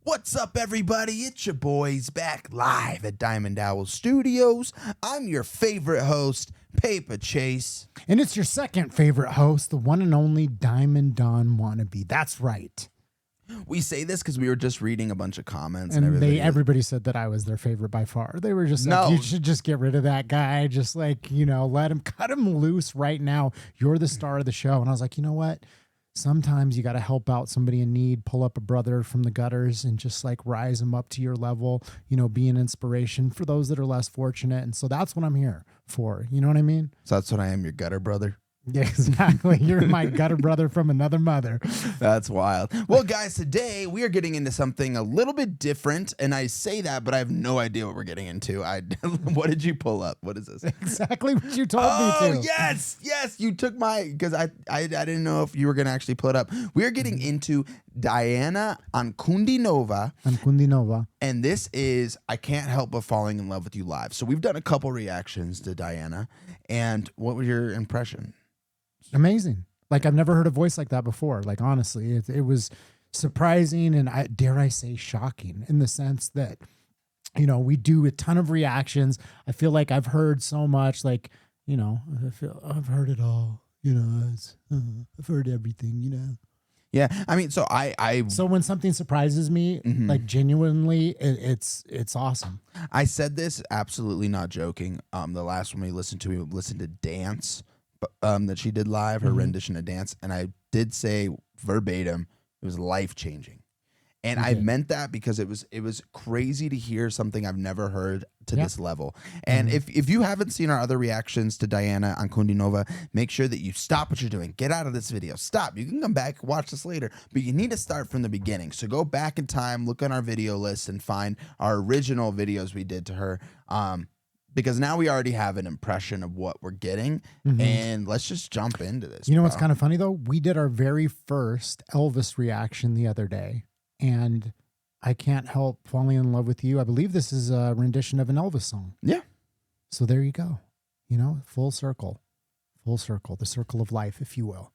What's up, everybody? It's your boys back live at Diamond Owl Studios. I'm your favorite host, Paper Chase. And it's your second favorite host, the one and only Diamond Don Wannabe. That's right. We say this because we were just reading a bunch of comments. And everybody said that I was their favorite by far. They were just like, you should just get rid of that guy. Just like, cut him loose right now. You're the star of the show. And I was like, you know what? Sometimes you got to help out somebody in need, pull up a brother from the gutters and just like rise them up to your level, be an inspiration for those that are less fortunate. And so that's what I'm here for. You know what I mean? So that's what I am, your gutter brother. Yeah, exactly. You're my gutter brother from another mother. That's wild. Well, guys, today we are getting into something a little bit different. And I say that, but I have no idea what we're getting into. What did you pull up? What is this? Exactly what you told me to. Oh, yes. You took because I didn't know if you were going to actually pull it up. We are getting into Diana Ankudinova. And this is I Can't Help But Falling in Love with You Live. So we've done a couple reactions to Diana. And what was your impression? Amazing. Like, I've never heard a voice like that before. Like, honestly, it was surprising and dare I say shocking in the sense that, we do a ton of reactions. I feel like I've heard so much, like, I've heard it all, I've heard everything, Yeah. I mean, so so when something surprises me, like genuinely, it's awesome. I said this absolutely not joking. The last one we listened to Dance. That she did live, her rendition of Dance, and I did say verbatim it was life-changing. And I meant that because it was crazy to hear something I've never heard to this level. And if you haven't seen our other reactions to Diana Ankudinova, make sure that you stop what you're doing. Get out of this video. Stop. You can come back, watch this later, but you need to start from the beginning. So go back in time, look on our video list, and find our original videos we did to her. Because now we already have an impression of what we're getting, and let's just jump into this. You know what's kind of funny, though? We did our very first Elvis reaction the other day, and I Can't Help Falling in Love with You. I believe this is a rendition of an Elvis song. Yeah. So there you go. Full circle, the circle of life, if you will.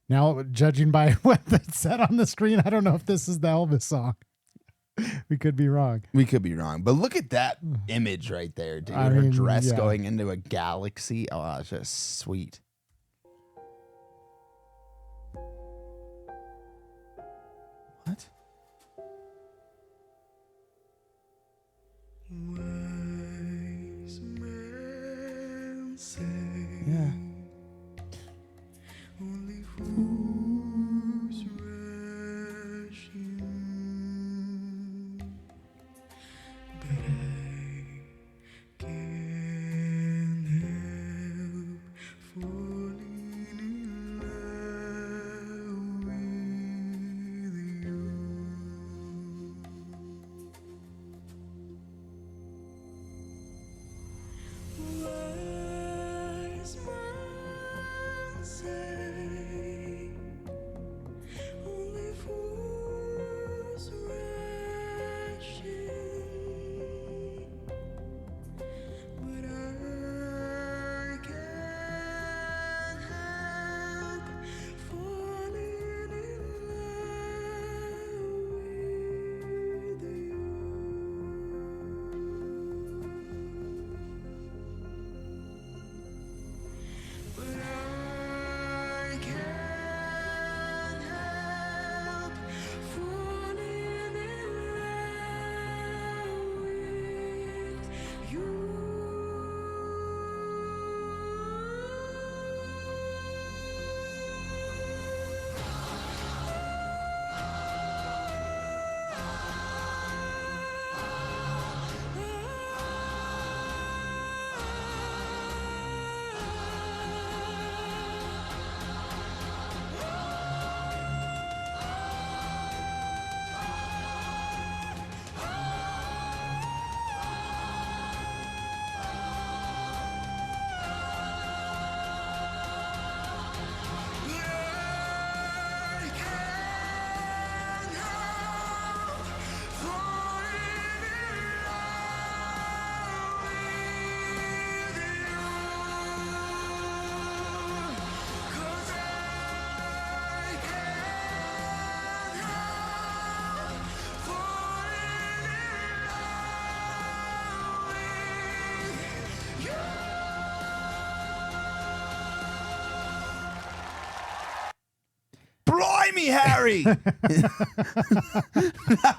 Now, judging by what that said on the screen, I don't know if this is the Elvis song. We could be wrong. But look at that image right there, dude. Her dress going into a galaxy. Oh, it's just sweet. What? Yeah. Find me, Harry. That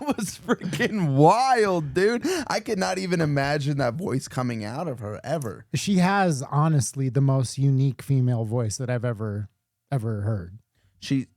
was freaking wild, dude. I could not even imagine that voice coming out of her ever. She has honestly the most unique female voice that I've ever heard. She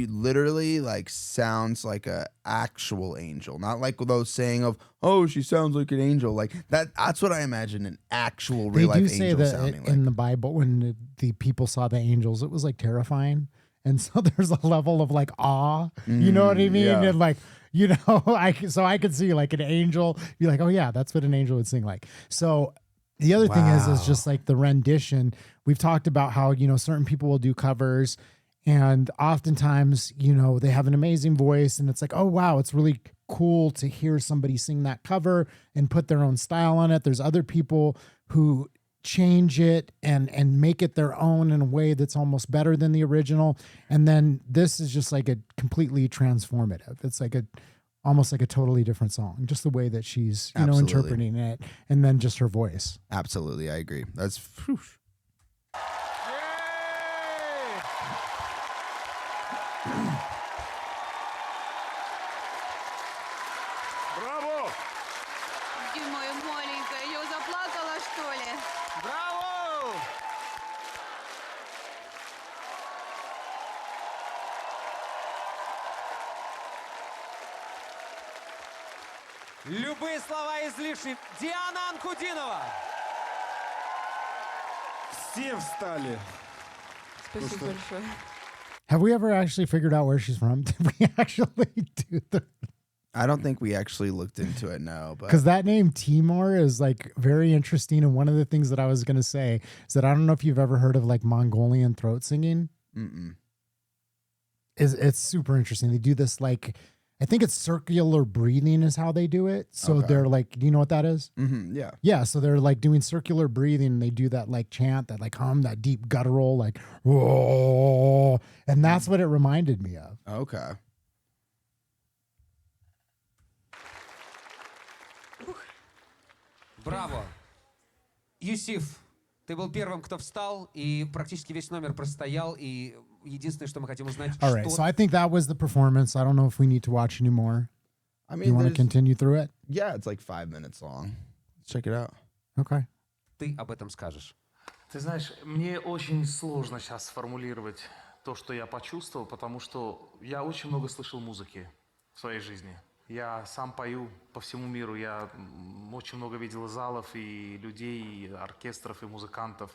literally like sounds like a actual angel, not like those saying of, oh, she sounds like an angel. Like that's what I imagine an actual real life angel sounding like. They do say that in the Bible when the people saw the angels, it was like terrifying. And so there's a level of like awe, you know what I mean? Yeah. And like, you know, I could see like an angel be like, oh yeah, that's what an angel would sing like. So the other thing is just like the rendition. We've talked about how, you know, certain people will do covers. And oftentimes, you know, they have an amazing voice and it's like, oh, wow, it's really cool to hear somebody sing that cover and put their own style on it. There's other people who change it and make it their own in a way that's almost better than the original. And then this is just like a completely transformative. It's like almost like a totally different song, just the way that she's, you know, interpreting it and then just her voice. Absolutely. I agree. That's whew. Браво! Ты моя маленькая, я заплакала, что ли? Браво! Любые слова излишни. Диана Анкудинова. Все встали. Спасибо большое. Have we ever actually figured out where she's from? Did we actually do the... I don't think we actually looked into it, no. Because that name Timor is like very interesting. And one of the things that I was going to say is that I don't know if you've ever heard of like Mongolian throat singing. It's super interesting. They do this like, I think it's circular breathing is how they do it. So they're like, do you know what that is? Yeah. Yeah. So they're like doing circular breathing and they do that like chant, that like hum, that deep guttural, like, whoa. And that's what it reminded me of. Okay. Браво! Юсиф, ты был первым, кто встал, и практически весь номер простоял, и единственное, что мы хотим узнать, All right, so I think that was the performance. I don't know if we need to watch anymore. I mean, do you want to continue through it? Yeah, it's like 5 minutes long. Let's check it out. Okay. Ты об этом скажешь. Ты знаешь, мне очень сложно сейчас сформулировать то, что я почувствовал, потому что я очень много слышал музыки в своей жизни. Я сам пою по всему миру, я очень много видел залов и людей, и оркестров, и музыкантов.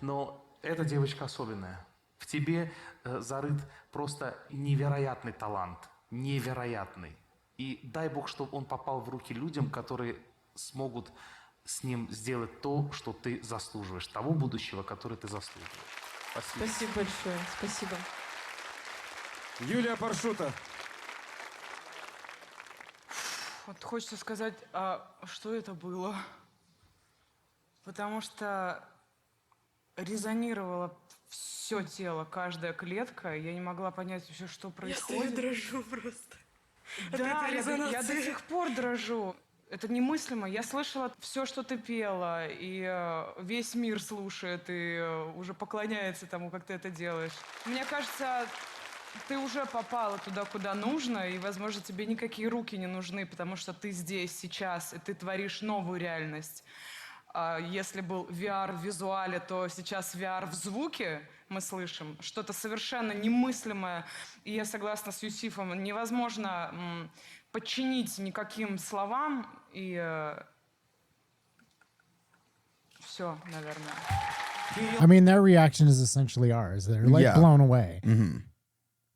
Но эта девочка особенная. В тебе зарыт просто невероятный талант, невероятный. И дай Бог, чтобы он попал в руки людям, которые смогут с ним сделать то, что ты заслуживаешь, того будущего, которое ты заслуживаешь. Спасибо. Спасибо большое. Спасибо. Юлия Паршута. Вот хочется сказать, а что это было? Потому что резонировало все тело, каждая клетка. Я не могла понять вообще, что происходит. Я дрожу просто. Да, я до сих пор дрожу. Это немыслимо. Я слышала все, что ты пела, и весь мир слушает и уже поклоняется тому, как ты это делаешь. Мне кажется, ты уже попала туда, куда нужно, и, возможно, тебе никакие руки не нужны, потому что ты здесь, сейчас, и ты творишь новую реальность. Если был VR в визуале, то сейчас VR в звуке мы слышим. Что-то совершенно немыслимое. И я согласна с Юсифом, невозможно подчинить никаким словам, и все, наверное. I mean, their reaction is essentially ours. They're like blown away.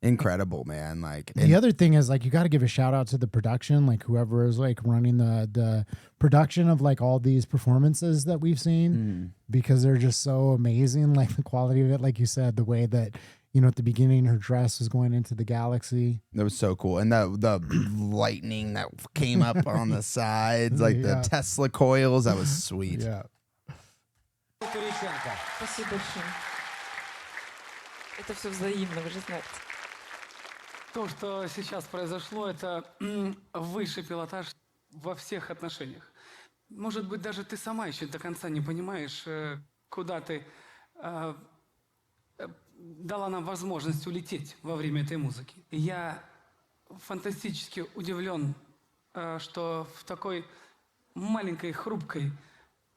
Incredible, man. Like the other thing is like you got to give a shout out to the production, like whoever is like running the production of like all these performances that we've seen, because they're just so amazing. Like the quality of it, like you said, the way that, you know, at the beginning her dress was going into the galaxy. That was so cool. And the lightning that came up on the sides, like the Tesla coils, that was sweet. Yeah. Спасибо большое. Это все взаимно, вы же знаете. То, что сейчас произошло, это высший пилотаж во всех отношениях. Может быть, даже ты сама еще до конца не понимаешь, куда ты дала нам возможность улететь во время этой музыки. И я фантастически удивлен, что в такой маленькой, хрупкой,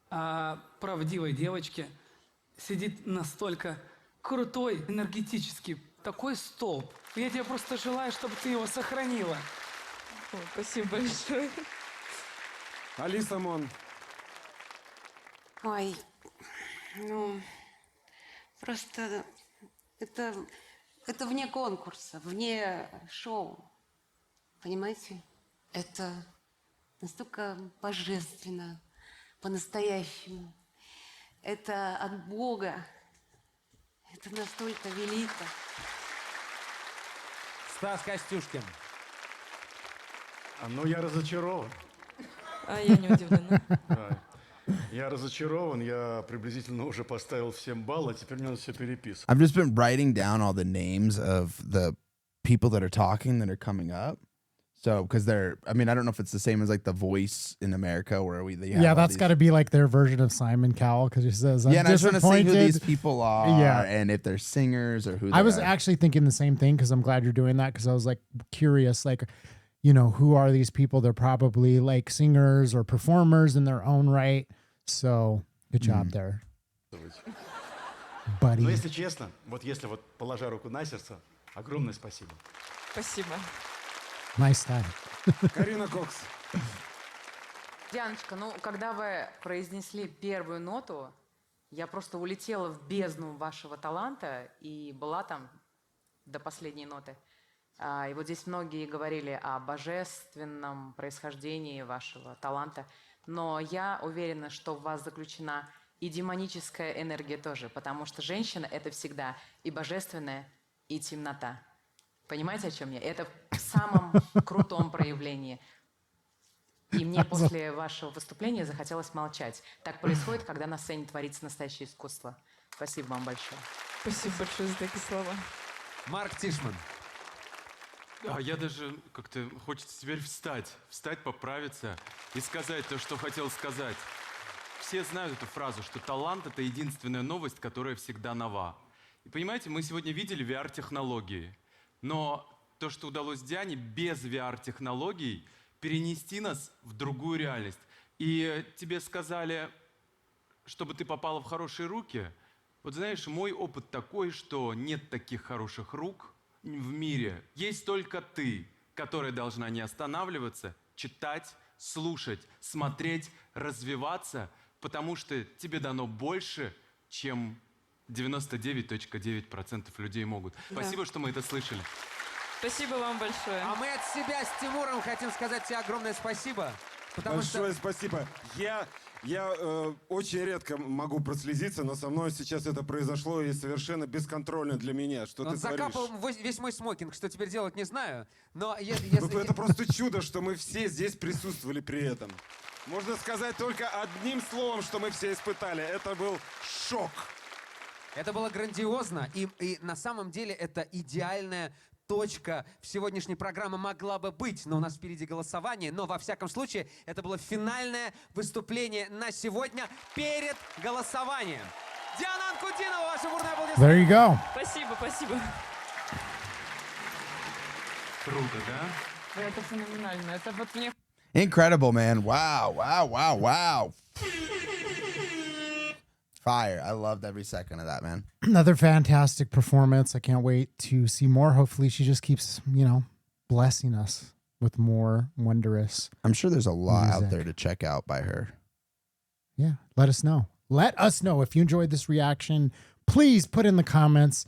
правдивой девочке сидит настолько крутой, энергетический, такой столб. Я тебе просто желаю, чтобы ты его сохранила. О, спасибо большое. Алиса Мон. Ой, ну, просто это вне конкурса, вне шоу. Понимаете? Это настолько божественно, по-настоящему. Это от Бога. Это настолько велико. Стас Костюшкин. Ну, я разочарован. А я не удивлена. Я разочарован, я приблизительно уже поставил всем балл, а теперь мне надо все переписывать. I've just been writing down all the names of the people that are talking that are coming up. So, because I don't know if it's the same as like The Voice in America where that's got to be like their version of Simon Cowell because he says, I'm and I just want to see who these disappointed. people are and if they're singers or who they I was are. actually thinking the same thing because I'm glad you're doing that because I was like curious, like, you know, who are these people? They're probably like singers or performers in their own right. So good job there, buddy. Но если честно, вот если вот положа руку на сердце, огромное спасибо. Спасибо. Nice style. Карина Кокс. Дианочка, ну, когда вы произнесли первую ноту, я просто улетела в бездну вашего таланта и была там до последней ноты. И вот здесь многие говорили о божественном происхождении вашего таланта, но я уверена, что в вас заключена и демоническая энергия тоже, потому что женщина — это всегда и божественная, и темнота. Понимаете, о чем я? Это в самом крутом проявлении. И мне после вашего выступления захотелось молчать. Так происходит, когда на сцене творится настоящее искусство. Спасибо вам большое. Спасибо большое за такие слова. Марк Тишман. А я даже как-то хочется теперь встать, поправиться и сказать то, что хотел сказать. Все знают эту фразу, что талант — это единственная новость, которая всегда нова. И понимаете, мы сегодня видели VR-технологии, но то, что удалось Диане без VR-технологий, перенести нас в другую реальность. И тебе сказали, чтобы ты попала в хорошие руки. Вот знаешь, мой опыт такой, что нет таких хороших рук в мире. Есть только ты, которая должна не останавливаться, читать, слушать, смотреть, развиваться, потому что тебе дано больше, чем 99,9% людей могут. Да. Спасибо, что мы это слышали. Спасибо вам большое. А мы от себя с Тимуром хотим сказать тебе огромное спасибо. Большое спасибо. Я очень редко могу прослезиться, но со мной сейчас это произошло и совершенно бесконтрольно для меня. Что Он ты творишь? закапал весь мой смокинг, что теперь делать не знаю. Но Это просто чудо, что мы все здесь присутствовали при этом. Можно сказать только одним словом, что мы все испытали. Это был шок. Это было грандиозно, и на самом деле это идеальная точка в сегодняшней программе могла бы быть, но у нас впереди голосование, но во всяком случае это было финальное выступление на сегодня перед голосованием. Диана Анкудинова, ваши бурные аплодисменты. There you go. Спасибо, спасибо. Круто, да? Это феноменально. Это вот мне... Incredible, man. Wow. Fire. I loved every second of that, man. Another fantastic performance. I can't wait to see more. Hopefully she just keeps, you know, blessing us with more wondrous. I'm sure there's a lot music out there to check out by her. Yeah. Let us know. Let us know if you enjoyed this reaction. Please put in the comments.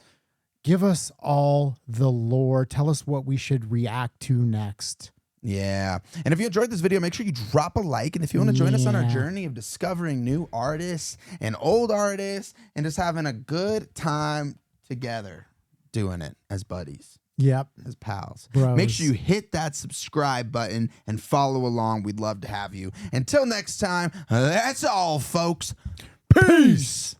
Give us all the lore. Tell us what we should react to next. Yeah. And if you enjoyed this video, make sure you drop a like. And if you want to join us on our Yeah. journey of discovering new artists and old artists and just having a good time together doing it as buddies, Yep. as pals, Bros. make sure you hit that subscribe button and follow along. We'd love to have you. Until next time, that's all, folks. Peace.